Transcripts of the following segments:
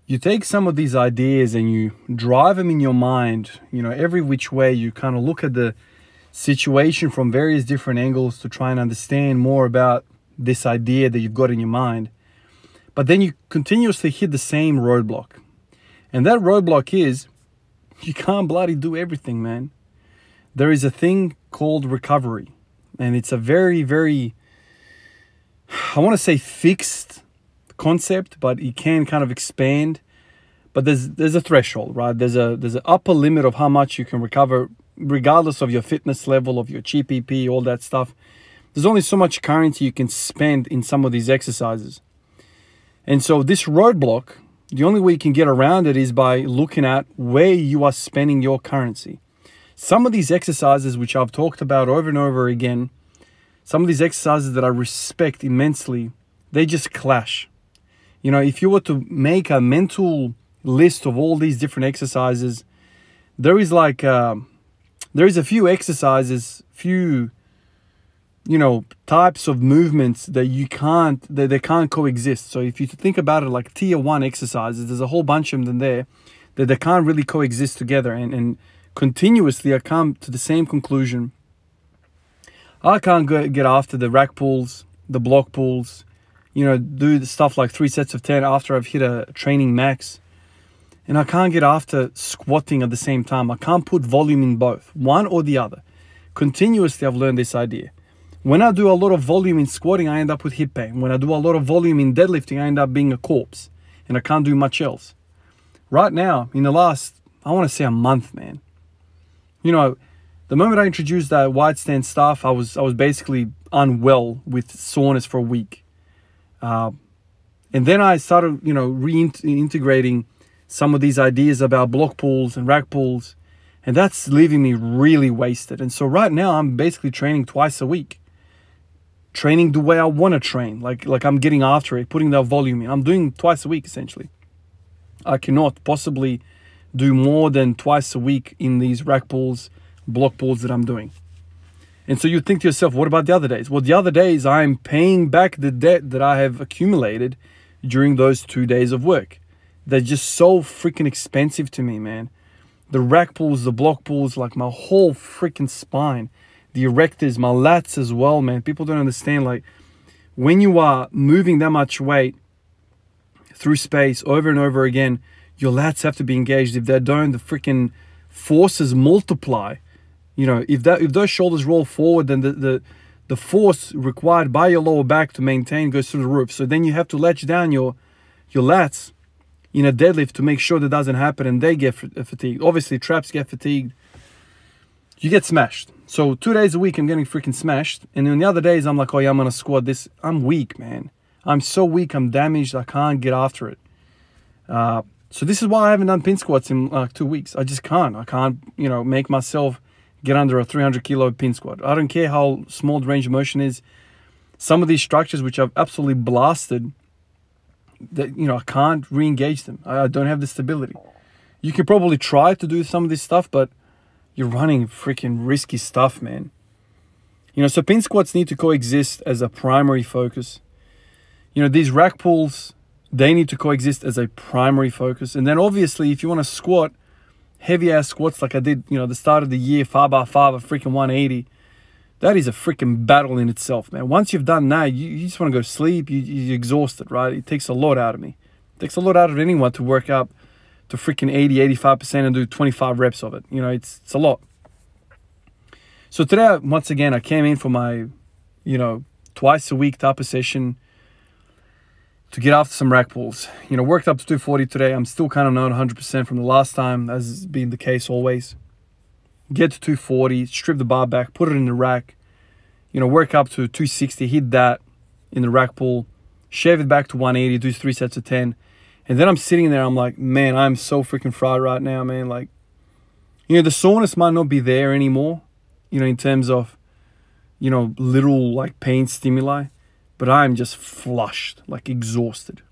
you take some of these ideas and you drive them in your mind, you know, every which way. You kind of look at the situation from various different angles to try and understand more about this idea that you've got in your mind. But then you continuously hit the same roadblock. And that roadblock is, you can't bloody do everything, man. There is a thing called recovery. And it's a very, very, I want to say fixed concept, but it can kind of expand. But there's a threshold, right? There's an upper limit of how much you can recover, regardless of your fitness level, of your GPP, all that stuff. There's only so much currency you can spend in some of these exercises. And so this roadblock, the only way you can get around it is by looking at where you are spending your currency. Some of these exercises, which I've talked about over and over again, some of these exercises that I respect immensely, they just clash. You know, if you were to make a mental list of all these different exercises, there is like, there is a few exercises, few, you know, types of movements that you can't, that they can't coexist. So if you think about it like tier 1 exercises, there's a whole bunch of them there that they can't really coexist together. And continuously I come to the same conclusion. I can't get after the rack pulls, the block pulls, you know, do the stuff like 3 sets of 10 after I've hit a training max. And I can't get after squatting at the same time. I can't put volume in both, one or the other. Continuously I've learned this idea. When I do a lot of volume in squatting, I end up with hip pain. When I do a lot of volume in deadlifting, I end up being a corpse. And I can't do much else. Right now, in the last, I want to say a month, man. You know, the moment I introduced that wide stand stuff, I was basically unwell with soreness for a week. And then I started, you know, reintegrating some of these ideas about block pulls and rack pulls. And that's leaving me really wasted. And so right now, I'm basically training twice a week. Training the way I want to train. Like I'm getting after it, putting that volume in. I'm doing twice a week, essentially. I cannot possibly do more than twice a week in these rack pulls, block pulls that I'm doing. And so you think to yourself, what about the other days? Well, the other days I'm paying back the debt that I have accumulated during those 2 days of work. They're just so freaking expensive to me, man. The rack pulls, the block pulls, like my whole freaking spine. The erectors, my lats as well, man. People don't understand, like, when you are moving that much weight through space over and over again, your lats have to be engaged. If they don't, the freaking forces multiply. You know, if those shoulders roll forward, then the force required by your lower back to maintain goes through the roof. So then you have to latch down your lats in a deadlift to make sure that doesn't happen, and they get fatigued. Obviously, traps get fatigued. You get smashed. So 2 days a week, I'm getting freaking smashed. And then the other days, I'm like, oh yeah, I'm going to squat this. I'm weak, man. I'm so weak. I'm damaged. I can't get after it. So this is why I haven't done pin squats in like 2 weeks. I just can't. I can't, you know, make myself get under a 300 kilo pin squat. I don't care how small the range of motion is. Some of these structures, which I've absolutely blasted, that, you know, I can't re-engage them. I don't have the stability. You can probably try to do some of this stuff, but you're running freaking risky stuff, man. You know, so pin squats need to coexist as a primary focus. You know, these rack pulls, they need to coexist as a primary focus. And then obviously, if you want to squat heavy ass squats like I did, you know, the start of the year, 5x5 at freaking 180, that is a freaking battle in itself, man. Once you've done that, you just want to go to sleep. You're exhausted, right? It takes a lot out of me. It takes a lot out of anyone to work up to freaking 80-85% and do 25 reps of it. You know, it's a lot. So today, once again, I came in for my, you know, twice a week type of session to get after some rack pulls. You know, worked up to 240 today. I'm still kind of not 100% from the last time, as has been the case always. Get to 240, strip the bar back, put it in the rack. You know, work up to 260, hit that in the rack pull, shave it back to 180, do 3 sets of 10. And then I'm sitting there, I'm like, man, I'm so freaking fried right now, man. Like, you know, the soreness might not be there anymore, you know, in terms of, you know, literal like pain stimuli, but I'm just flushed, like exhausted.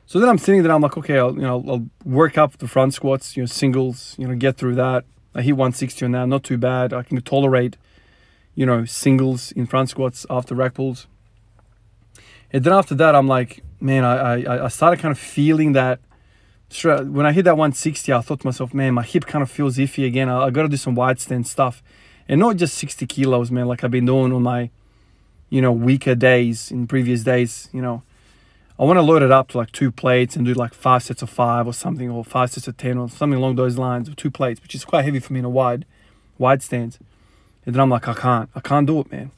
So then I'm sitting there, I'm like, okay, I'll work up the front squats, you know, singles, you know, get through that. I hit 160 on that, not too bad. I can tolerate, you know, singles in front squats after rack pulls. And then after that, I'm like, man, I started kind of feeling that when I hit that 160, I thought to myself, man, my hip kind of feels iffy again. I got to do some wide stand stuff. And not just 60 kilos, man, like I've been doing on my, weaker days in previous days, I want to load it up to like 2 plates and do like 5 sets of 5 or something, or 5 sets of 10 or something along those lines, or 2 plates, which is quite heavy for me in a wide stance. And then I'm like, I can't do it, man.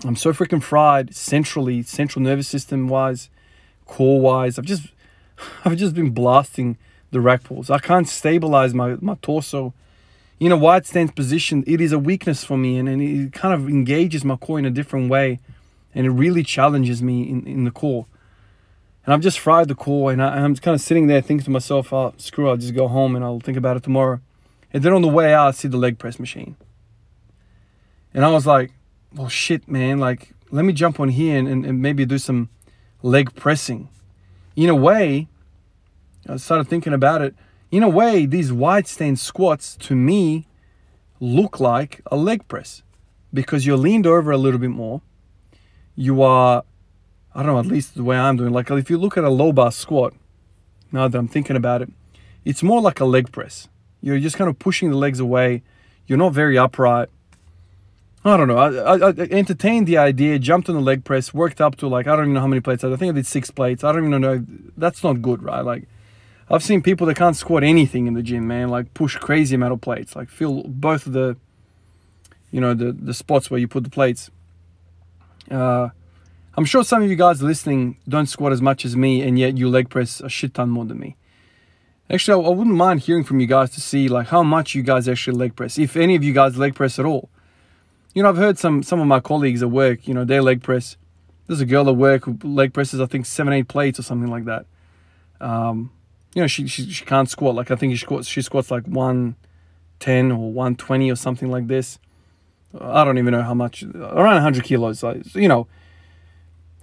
I'm so freaking fried central nervous system wise, core wise. I've just been blasting the rack pulls. I can't stabilize my torso in a wide stance position. It is a weakness for me, and it kind of engages my core in a different way, and it really challenges me in the core. And I've just fried the core, and I'm kind of sitting there thinking to myself, oh, screw it, I'll just go home and I'll think about it tomorrow. And then on the way out, I see the leg press machine. And I was like, well, shit, man, like, let me jump on here and maybe do some leg pressing. In a way, I started thinking about it. In a way, these wide stance squats, to me, look like a leg press. Because you're leaned over a little bit more. You are, I don't know, at least the way I'm doing. Like, if you look at a low bar squat, now that I'm thinking about it, it's more like a leg press. You're just kind of pushing the legs away. You're not very upright. I don't know. I entertained the idea, jumped on the leg press, worked up to like, I don't even know how many plates. I think I did 6 plates. I don't even know. That's not good, right? Like, I've seen people that can't squat anything in the gym, man. Like, push crazy amount of plates. Like, feel both of the, the spots where you put the plates. I'm sure some of you guys listening don't squat as much as me, and yet you leg press a shit ton more than me. Actually, I wouldn't mind hearing from you guys to see like how much you guys actually leg press, if any of you guys leg press at all. I've heard some of my colleagues at work, they leg press. There's a girl at work who leg presses, I think, 7-8 plates or something like that. She can't squat. Like, I think she squats like 110 or 120 or something like this. I don't even know how much, around 100 kilos.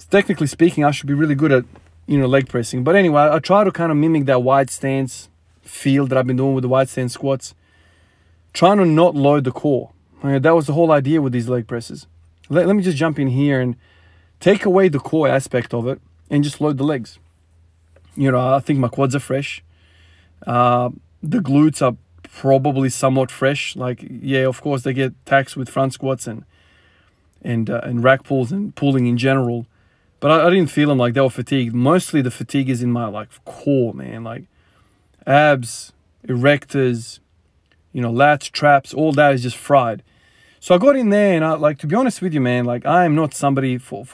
Technically speaking, I should be really good at, leg pressing. But anyway, I try to kind of mimic that wide stance feel that I've been doing with the wide stance squats. Trying to not load the core. That was the whole idea with these leg presses. Let me just jump in here and take away the core aspect of it and just load the legs. I think my quads are fresh. The glutes are probably somewhat fresh. Like, yeah, of course, they get taxed with front squats and rack pulls and pulling in general. But I didn't feel them like they were fatigued. Mostly the fatigue is in my like core, man. Like abs, erectors, lats, traps, all that is just fried. So I got in there and I, like, to be honest with you, man, like, I am not somebody for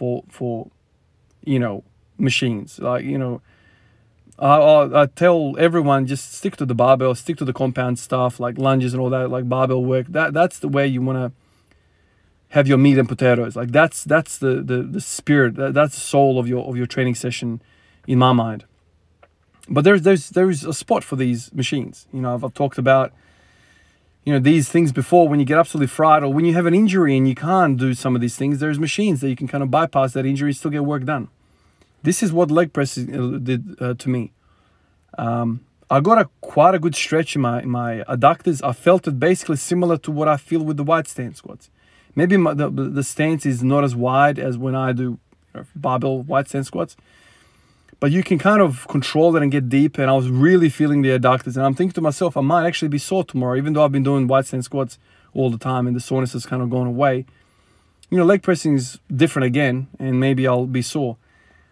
machines. Like, I tell everyone, just stick to the barbell, stick to the compound stuff, like lunges and all that, like barbell work. That's the way you want to have your meat and potatoes. Like, that's the spirit, that's the soul of your training session in my mind. But there's a spot for these machines. I've talked about these things before. When you get absolutely fried, or when you have an injury and you can't do some of these things, there's machines that you can kind of bypass that injury and still get work done. This is what leg press did to me. I got quite a good stretch in my adductors. I felt it basically similar to what I feel with the wide stance squats. Maybe the stance is not as wide as when I do barbell wide stance squats, but you can kind of control it and get deep. And I was really feeling the adductors, and I'm thinking to myself, I might actually be sore tomorrow, even though I've been doing wide stance squats all the time and the soreness has kind of gone away. Leg pressing is different again, and maybe I'll be sore.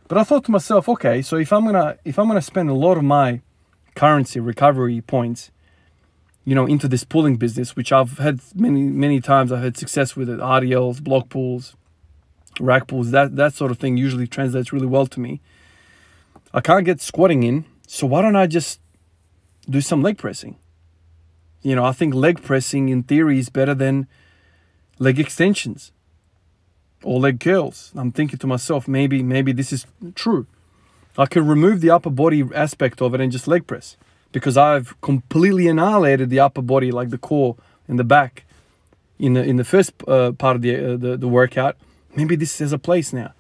But I thought to myself, okay, so if I'm gonna spend a lot of my currency recovery points, into this pulling business, which I've had many times, I've had success with it, RDLs, block pulls, rack pulls, that sort of thing usually translates really well to me. I can't get squatting in, so why don't I just do some leg pressing? I think leg pressing in theory is better than leg extensions or leg curls. I'm thinking to myself, maybe this is true. I can remove the upper body aspect of it and just leg press, because I've completely annihilated the upper body, like the core and the back, in the first part of the workout. Maybe this has a place now.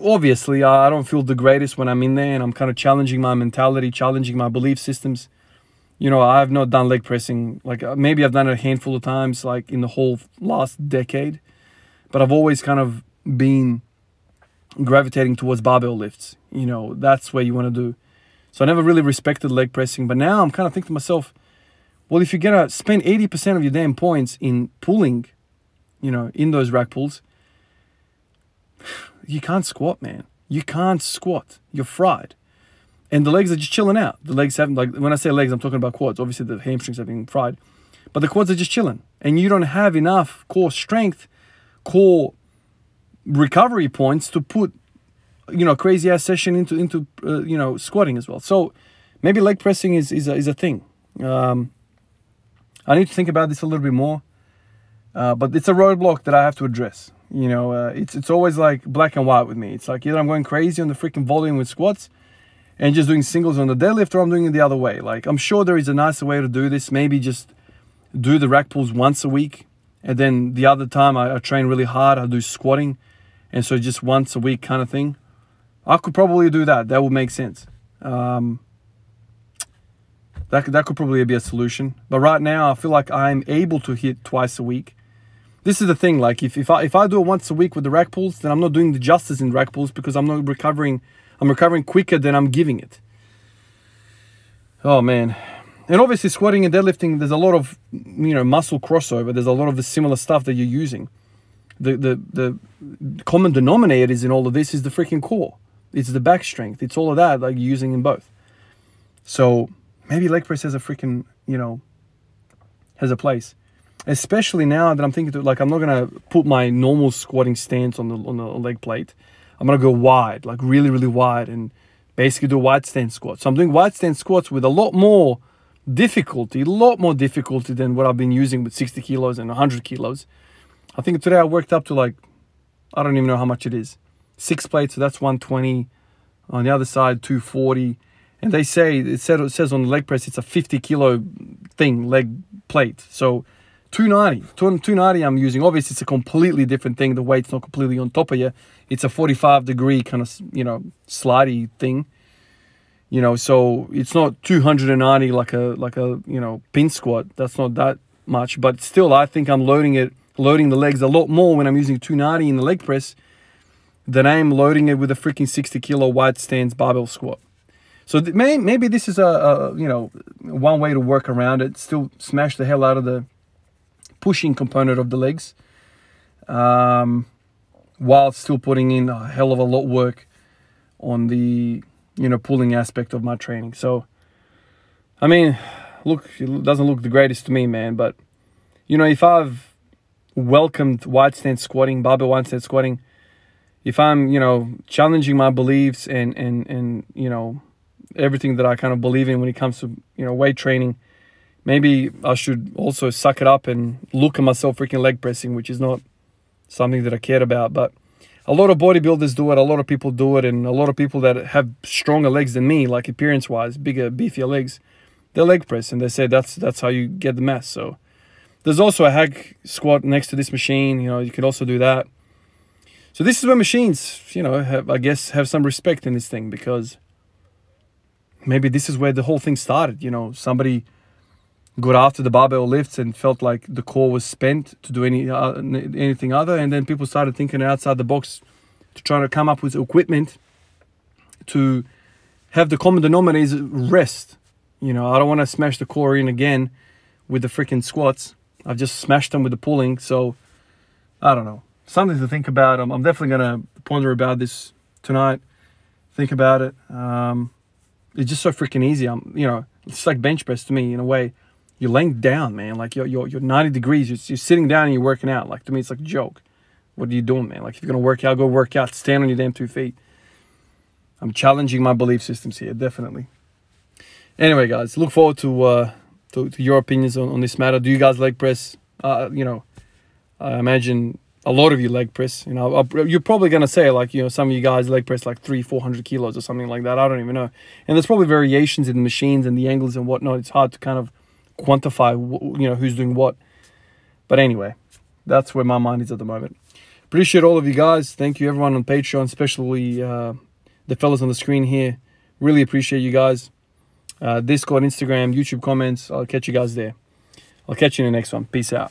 Obviously, I don't feel the greatest when I'm in there, and I'm kind of challenging my mentality, challenging my belief systems. I've not done leg pressing. Like, maybe I've done it a handful of times, like in the whole last decade. But I've always kind of been gravitating towards barbell lifts. That's where you want to do So I never really respected leg pressing. But now I'm kind of thinking to myself, well, if you're going to spend 80% of your damn points in pulling, you know, in those rack pulls, you can't squat, man. You can't squat. You're fried. And the legs are just chilling out. The legs haven't, like, when I say legs, I'm talking about quads. Obviously, the hamstrings have been fried. But the quads are just chilling. And you don't have enough core strength, core recovery points to put, you know, crazy ass session into you know, squatting as well. So maybe leg pressing is a thing. I need to think about this a little bit more. But it's a roadblock that I have to address. You know, it's always like black and white with me. It's like either I'm going crazy on the freaking volume with squats and just doing singles on the deadlift, or I'm doing it the other way. Like, I'm sure there is a nicer way to do this. Maybe just do the rack pulls once a week, and then the other time I train really hard, I do squatting, and so just once a week kind of thing. I could probably do that. That would make sense. That could probably be a solution. But right now, I feel like I'm able to hit twice a week. This is the thing, like if I do it once a week with the rack pulls, then I'm not doing the justice in rack pulls because I'm not recovering. I'm recovering quicker than I'm giving it. Oh man. And obviously squatting and deadlifting, there's a lot of, you know, muscle crossover. There's a lot of the similar stuff that you're using. The common denominators in all of this is the freaking core. It's the back strength. It's all of that, like, you're using in both. So maybe leg press has a freaking, you know, has a place. Especially now that I'm thinking, like, I'm not going to put my normal squatting stance on the leg plate. I'm going to go wide, like really, really wide, and basically do a wide stance squat. So I'm doing wide stance squats with a lot more difficulty than what I've been using with 60 kilos and 100 kilos. I think today I worked up to, like, I don't even know how much it is. 6 plates, so that's 120. On the other side, 240. And they say, it says on the leg press, it's a 50 kilo thing, leg plate. So 290 I'm using. Obviously, it's a completely different thing. The weight's not completely on top of you. It's a 45-degree kind of, you know, slidey thing. You know, so it's not 290 like a you know, pin squat. That's not that much. But still, I think I'm loading the legs a lot more when I'm using 290 in the leg press than I am loading it with a freaking 60 kilo wide stance barbell squat. So maybe this is a you know, one way to work around it. Still smash the hell out of the pushing component of the legs, while still putting in a hell of a lot of work on the, you know, pulling aspect of my training. So, I mean, look, it doesn't look the greatest to me, man. But, you know, if I've welcomed wide stance squatting, barbell wide stance squatting, if I'm, you know, challenging my beliefs and you know, everything that I kind of believe in when it comes to, you know, weight training, maybe I should also suck it up and look at myself freaking leg pressing, which is not something that I cared about. But a lot of bodybuilders do it. A lot of people do it. And a lot of people that have stronger legs than me, like appearance-wise, bigger, beefier legs, they leg press. And they say that's how you get the mass. So there's also a hack squat next to this machine. You know, you could also do that. So this is where machines, you know, I guess have some respect in this thing, because maybe this is where the whole thing started. You know, somebody got after the barbell lifts and felt like the core was spent to do anything other, and then people started thinking outside the box to try to come up with equipment to have the common denominators rest. You know, I don't want to smash the core in again with the freaking squats. I've just smashed them with the pulling. So I don't know, something to think about. I'm definitely going to ponder about this tonight, think about it. It's just so freaking easy. You know, it's like bench press to me in a way. You're laying down, man. Like you're 90 degrees. You're sitting down and you're working out. Like, to me, it's like a joke. What are you doing, man? Like, if you're gonna work out, go work out. Stand on your damn 2 feet. I'm challenging my belief systems here, definitely. Anyway, guys, look forward to your opinions on this matter. Do you guys leg press? You know, I imagine a lot of you leg press. You know, you're probably gonna say, like, you know, some of you guys leg press like 300-400 kilos or something like that. I don't even know. And there's probably variations in the machines and the angles and whatnot. It's hard to kind of quantify, you know, who's doing what. But anyway, that's where my mind is at the moment. Appreciate all of you guys. Thank you everyone on Patreon, especially the fellas on the screen here. Really appreciate you guys. Discord, Instagram, YouTube comments. I'll catch you guys there. I'll catch you in the next one. Peace out.